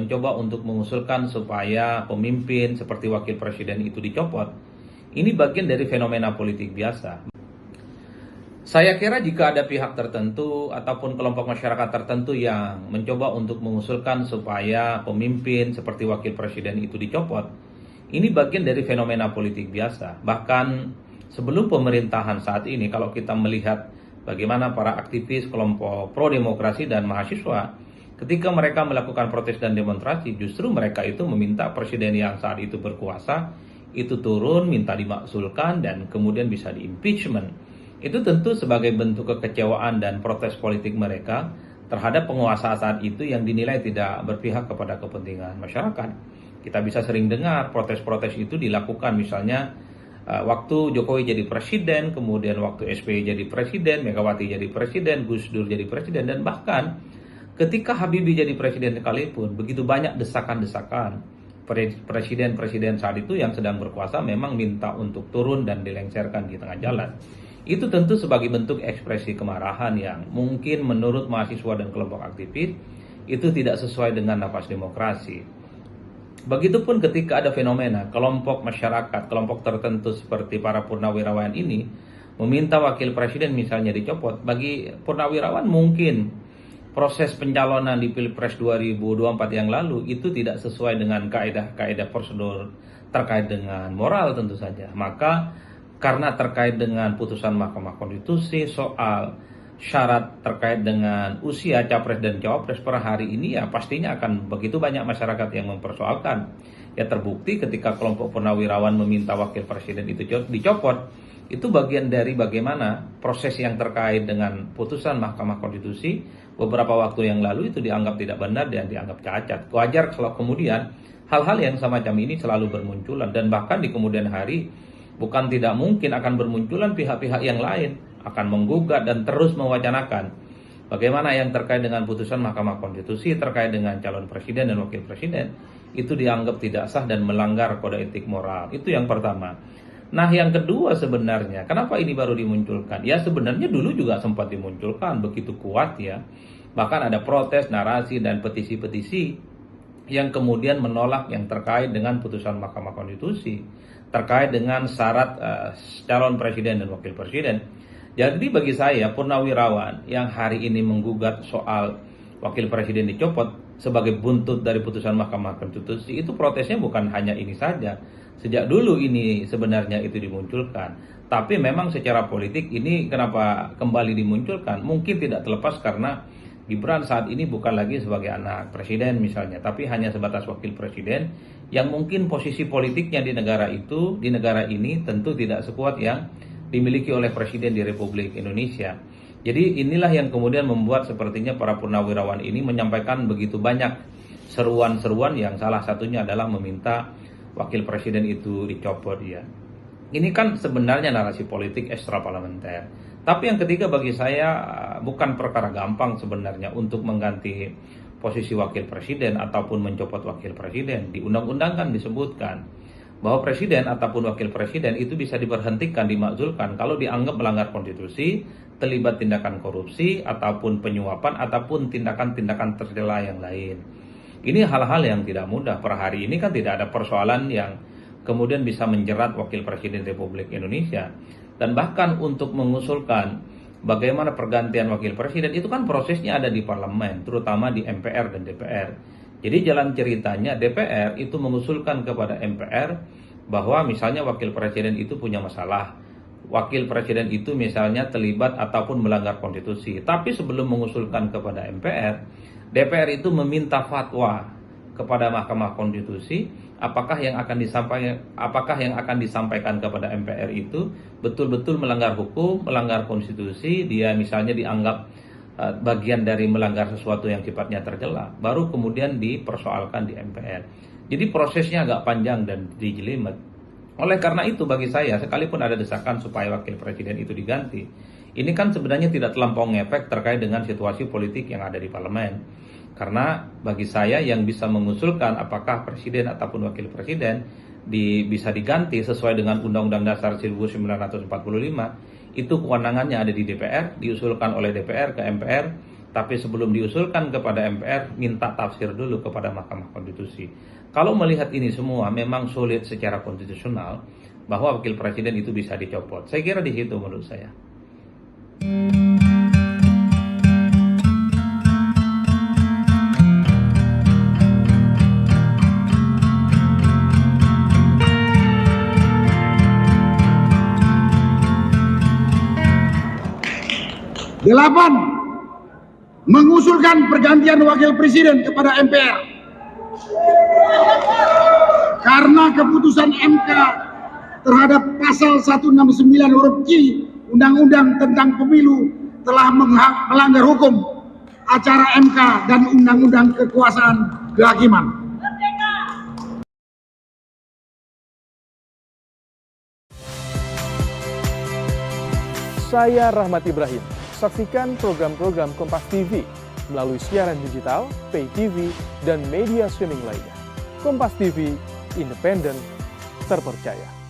mencoba untuk mengusulkan supaya pemimpin seperti wakil presiden itu dicopot, ini bagian dari fenomena politik biasa. Saya kira jika ada pihak tertentu ataupun kelompok masyarakat tertentu yang mencoba untuk mengusulkan supaya pemimpin seperti wakil presiden itu dicopot, ini bagian dari fenomena politik biasa. Bahkan sebelum pemerintahan saat ini, kalau kita melihat bagaimana para aktivis kelompok pro demokrasi dan mahasiswa, ketika mereka melakukan protes dan demonstrasi, justru mereka itu meminta presiden yang saat itu berkuasa itu turun, minta dimakzulkan, dan kemudian bisa di-impeachment. Itu tentu sebagai bentuk kekecewaan dan protes politik mereka terhadap penguasa saat itu yang dinilai tidak berpihak kepada kepentingan masyarakat. Kita bisa sering dengar protes-protes itu dilakukan misalnya waktu Jokowi jadi presiden, kemudian waktu SBY jadi presiden, Megawati jadi presiden, Gus Dur jadi presiden, dan bahkan ketika Habibie jadi presiden sekalipun, begitu banyak desakan-desakan presiden-presiden saat itu yang sedang berkuasa memang minta untuk turun dan dilengserkan di tengah jalan. Itu tentu sebagai bentuk ekspresi kemarahan yang mungkin menurut mahasiswa dan kelompok aktivis itu tidak sesuai dengan nafas demokrasi. Begitupun ketika ada fenomena kelompok masyarakat, kelompok tertentu seperti para purnawirawan ini meminta wakil presiden misalnya dicopot. Bagi purnawirawan mungkin proses pencalonan di Pilpres 2024 yang lalu itu tidak sesuai dengan kaedah-kaedah prosedur terkait dengan moral tentu saja. Maka karena terkait dengan putusan Mahkamah Konstitusi soal syarat terkait dengan usia capres dan cawapres per hari ini, ya pastinya akan begitu banyak masyarakat yang mempersoalkan. Ya terbukti ketika kelompok purnawirawan meminta wakil presiden itu dicopot, itu bagian dari bagaimana proses yang terkait dengan putusan Mahkamah Konstitusi beberapa waktu yang lalu itu dianggap tidak benar dan dianggap cacat. Wajar kalau kemudian hal-hal yang semacam ini selalu bermunculan, dan bahkan di kemudian hari bukan tidak mungkin akan bermunculan pihak-pihak yang lain akan menggugat dan terus mewacanakan bagaimana yang terkait dengan putusan Mahkamah Konstitusi terkait dengan calon presiden dan wakil presiden itu dianggap tidak sah dan melanggar kode etik moral. Itu yang pertama. Nah, yang kedua sebenarnya, kenapa ini baru dimunculkan? Ya sebenarnya dulu juga sempat dimunculkan begitu kuat ya. Bahkan ada protes, narasi, dan petisi-petisi yang kemudian menolak yang terkait dengan putusan Mahkamah Konstitusi terkait dengan syarat calon presiden dan wakil presiden. Jadi bagi saya purnawirawan yang hari ini menggugat soal wakil presiden dicopot sebagai buntut dari putusan Mahkamah Konstitusi, itu protesnya bukan hanya ini saja. Sejak dulu ini sebenarnya itu dimunculkan. Tapi memang secara politik ini kenapa kembali dimunculkan? Mungkin tidak terlepas karena Gibran saat ini bukan lagi sebagai anak presiden misalnya, tapi hanya sebatas wakil presiden yang mungkin posisi politiknya di negara itu, di negara ini tentu tidak sekuat yang dimiliki oleh presiden di Republik Indonesia. Jadi inilah yang kemudian membuat sepertinya para purnawirawan ini menyampaikan begitu banyak seruan-seruan yang salah satunya adalah meminta wakil presiden itu dicopot ya. Ini kan sebenarnya narasi politik ekstraparlamenter. Tapi yang ketiga bagi saya bukan perkara gampang sebenarnya untuk mengganti posisi wakil presiden ataupun mencopot wakil presiden. Di undang-undang kan disebutkan bahwa presiden ataupun wakil presiden itu bisa diberhentikan, dimakzulkan kalau dianggap melanggar konstitusi, terlibat tindakan korupsi ataupun penyuapan ataupun tindakan-tindakan tercela yang lain. Ini hal-hal yang tidak mudah. Per hari ini kan tidak ada persoalan yang kemudian bisa menjerat wakil presiden Republik Indonesia. Dan bahkan untuk mengusulkan bagaimana pergantian wakil presiden itu kan prosesnya ada di parlemen, terutama di MPR dan DPR. Jadi jalan ceritanya DPR itu mengusulkan kepada MPR bahwa misalnya wakil presiden itu punya masalah, wakil presiden itu misalnya terlibat ataupun melanggar konstitusi. Tapi sebelum mengusulkan kepada MPR, DPR itu meminta fatwa kepada Mahkamah Konstitusi apakah yang akan disampaikan kepada MPR itu betul-betul melanggar hukum, melanggar konstitusi, dia misalnya dianggap bagian dari melanggar sesuatu yang sifatnya tercela, baru kemudian dipersoalkan di MPR. Jadi prosesnya agak panjang dan dijelimet. Oleh karena itu bagi saya, sekalipun ada desakan supaya wakil presiden itu diganti, ini kan sebenarnya tidak terlampau ngefek terkait dengan situasi politik yang ada di parlemen. Karena bagi saya yang bisa mengusulkan apakah presiden ataupun wakil presiden bisa diganti sesuai dengan Undang-Undang Dasar 1945, itu kewenangannya ada di DPR, diusulkan oleh DPR ke MPR, Tapi sebelum diusulkan kepada MPR, minta tafsir dulu kepada Mahkamah Konstitusi. Kalau melihat ini semua memang sulit secara konstitusional bahwa wakil presiden itu bisa dicopot. Saya kira di situ menurut saya. Delapan, mengusulkan pergantian wakil presiden kepada MPR. Karena keputusan MK terhadap pasal 169 huruf Q Undang-Undang tentang Pemilu telah melanggar hukum acara MK dan Undang-Undang Kekuasaan Kehakiman. Saya Rahmat Ibrahim. Saksikan program-program Kompas TV melalui siaran digital, pay TV, dan media streaming lainnya. Kompas TV, independen, terpercaya.